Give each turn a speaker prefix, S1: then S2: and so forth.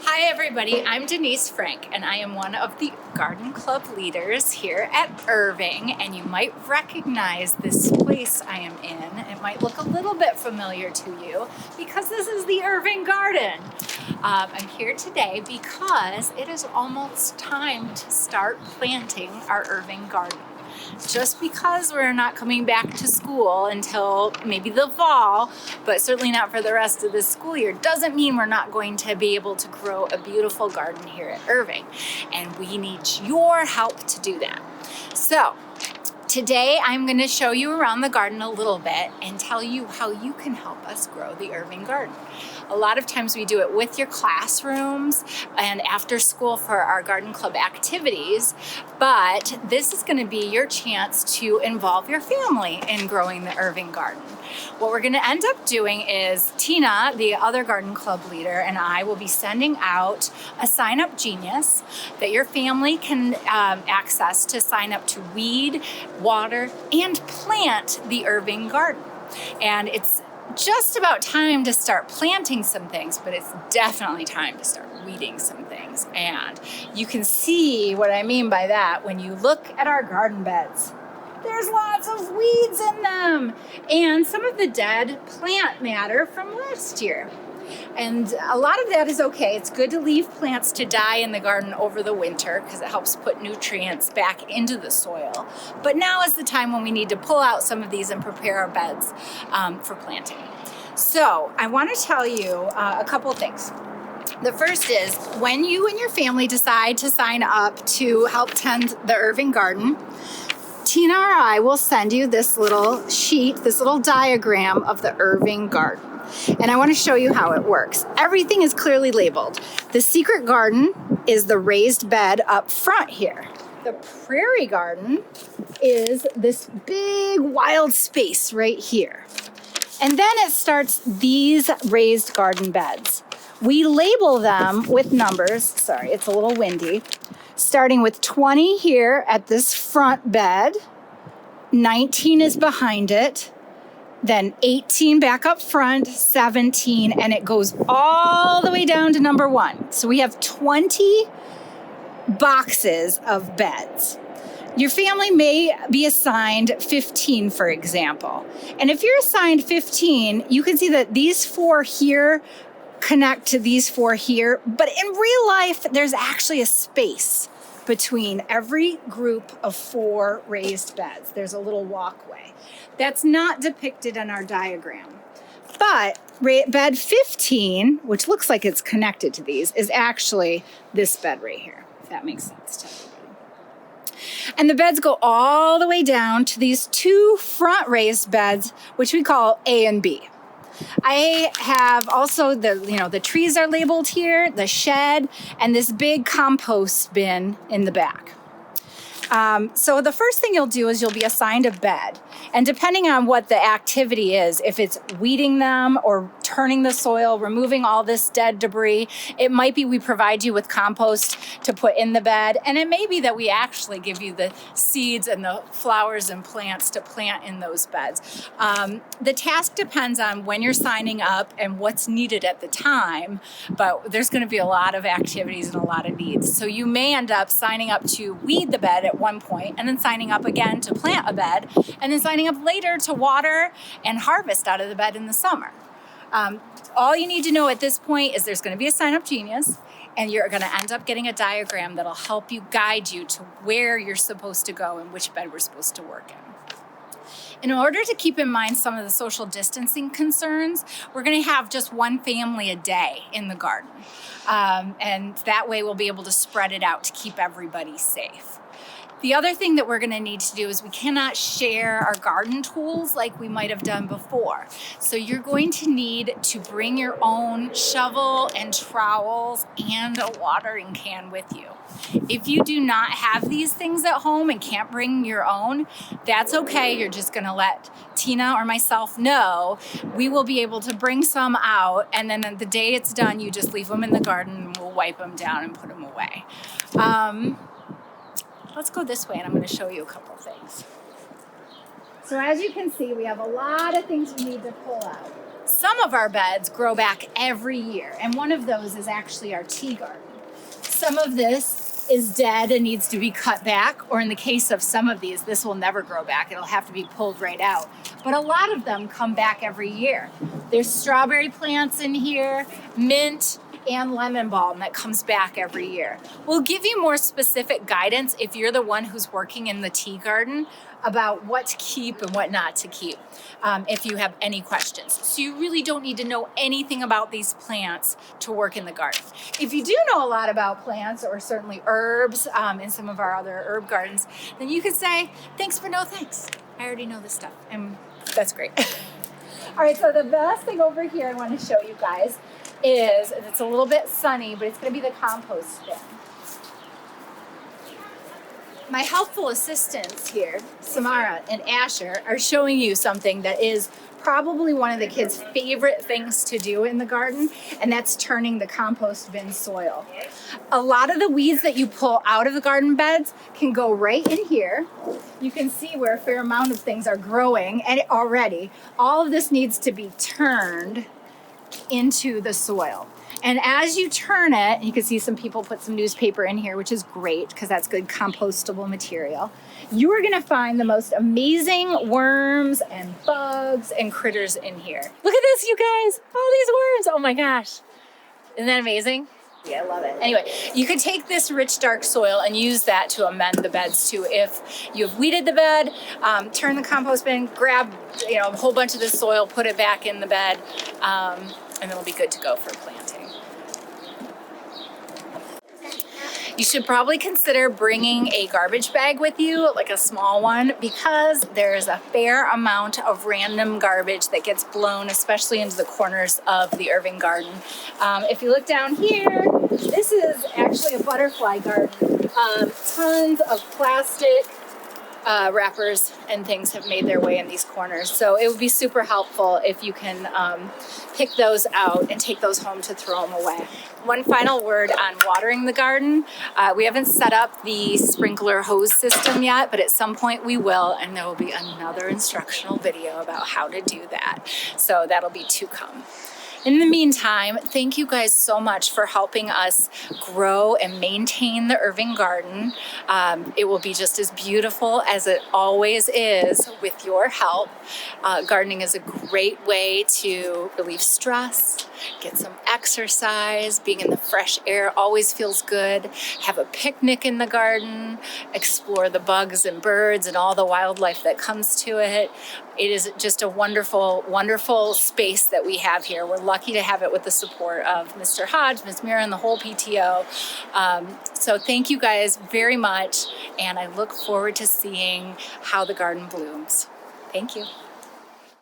S1: Hi everybody, I'm Denise Frank and I am one of the garden club leaders here at Irving, and you might recognize this place I am in. It might look a little bit familiar to you because this is the Irving Garden. I'm here today because it is almost time to start planting our Irving Garden. Just because we're not coming back to school until maybe the fall, but certainly not for the rest of the school year, doesn't mean we're not going to be able to grow a beautiful garden here at Irving. And we need your help to do that. So today I'm going to show you around the garden a little bit and tell you how you can help us grow the Irving Garden. A lot of times we do it with your classrooms and after school for our garden club activities, but this is going to be your chance to involve your family in growing the Irving Garden. What we're going to end up doing is Tina, the other garden club leader, and I will be sending out a Sign Up Genius that your family can access to sign up to weed, water, and plant the Irving Garden. And it's just about time to start planting some things, but it's definitely time to start weeding some things. And you can see what I mean by that when you look at our garden beds. There's lots of weeds in them and some of the dead plant matter from last year. And a lot of that is okay. It's good to leave plants to die in the garden over the winter because it helps put nutrients back into the soil. But now is the time when we need to pull out some of these and prepare our beds for planting. So I want to tell you a couple things. The first is when you and your family decide to sign up to help tend the Irving Garden, Tina or I will send you this little sheet, this little diagram of the Irving Garden. And I want to show you how it works. Everything is clearly labeled. The secret garden is the raised bed up front here. The prairie garden is this big wild space right here. And then it starts these raised garden beds. We label them with numbers. Sorry, it's a little windy. Starting with 20 here at this front bed, 19 is behind it, then 18 back up front, 17, and it goes all the way down to number 1. So we have 20 boxes of beds. Your family may be assigned 15, for example. And if you're assigned 15, you can see that these 4 here connect to these 4 here, but in real life, there's actually a space between every group of 4 raised beds. There's a little walkway. That's not depicted in our diagram. But bed 15, which looks like it's connected to these, is actually this bed right here, if that makes sense to everybody. And the beds go all the way down to these 2 front raised beds, which we call A and B. I have also the trees are labeled here, the shed, and this big compost bin in the back. So the first thing you'll do is you'll be assigned a bed. And depending on what the activity is, if it's weeding them or turning the soil, removing all this dead debris, it might be we provide you with compost to put in the bed. And it may be that we actually give you the seeds and the flowers and plants to plant in those beds. The task depends on when you're signing up and what's needed at the time, but there's going to be a lot of activities and a lot of needs. So you may end up signing up to weed the bed at one point, and then signing up again to plant a bed, and then signing up later to water and harvest out of the bed in the summer. All you need to know at this point is there's going to be a Sign Up Genius, and you're going to end up getting a diagram that'll help you guide you to where you're supposed to go and which bed we're supposed to work in. In order to keep in mind some of the social distancing concerns, we're going to have just one family a day in the garden. And that way we'll be able to spread it out to keep everybody safe. The other thing that we're going to need to do is we cannot share our garden tools like we might have done before. So you're going to need to bring your own shovel and trowels and a watering can with you. If you do not have these things at home and can't bring your own, that's okay. You're just going to let Tina or myself know. We will be able to bring some out, and then the day it's done, you just leave them in the garden and we'll wipe them down and put them away. Let's go this way and I'm going to show you a couple things. So as you can see, we have a lot of things we need to pull out. Some of our beds grow back every year, and one of those is actually our tea garden. Some of this is dead and needs to be cut back, or in the case of some of these, this will never grow back. It'll have to be pulled right out. But a lot of them come back every year. There's strawberry plants in here, mint, and lemon balm that comes back every year. We'll give you more specific guidance if you're the one who's working in the tea garden about what to keep and what not to keep, if you have any questions. So you really don't need to know anything about these plants to work in the garden. If you do know a lot about plants, or certainly herbs in some of our other herb gardens, then you could say, thanks for no thanks. I already know this stuff, and that's great. All right, so the best thing over here I want to show you guys is, and it's a little bit sunny, but it's going to be the compost bin. My helpful assistants here, Samara and Asher, are showing you something that is probably one of the kids' favorite things to do in the garden, and that's turning the compost bin soil. A lot of the weeds that you pull out of the garden beds can go right in here. You can see where a fair amount of things are growing, and already all of this needs to be turned into the soil. And as you turn it, you can see some people put some newspaper in here, which is great because that's good compostable material. You are gonna find the most amazing worms and bugs and critters in here. Look at this, you guys, all these worms, oh my gosh. Isn't that amazing? Yeah, I love it. Anyway, you could take this rich dark soil and use that to amend the beds too. If you've weeded the bed, turn the compost bin, grab a whole bunch of this soil, put it back in the bed, and it'll be good to go for planting. You should probably consider bringing a garbage bag with you, like a small one, because there's a fair amount of random garbage that gets blown, especially into the corners of the Irving garden. If you look down here, this is actually a butterfly garden. Tons of plastic wrappers and things have made their way in these corners. So it would be super helpful if you can pick those out and take those home to throw them away. One final word on watering the garden. We haven't set up the sprinkler hose system yet, but at some point we will, and there will be another instructional video about how to do that. So that'll be to come. In the meantime, thank you guys so much for helping us grow and maintain the Irving garden. It will be just as beautiful as it always is with your help. Gardening is a great way to relieve stress, get some exercise. Being in the fresh air always feels good. Have a picnic in the garden, explore the bugs and birds and all the wildlife that comes to it. It is just a wonderful, wonderful space that we have here. We're lucky to have it with the support of Mr. Hodge, Ms. Mira, and the whole PTO. So thank you guys very much, and I look forward to seeing how the garden blooms. Thank you.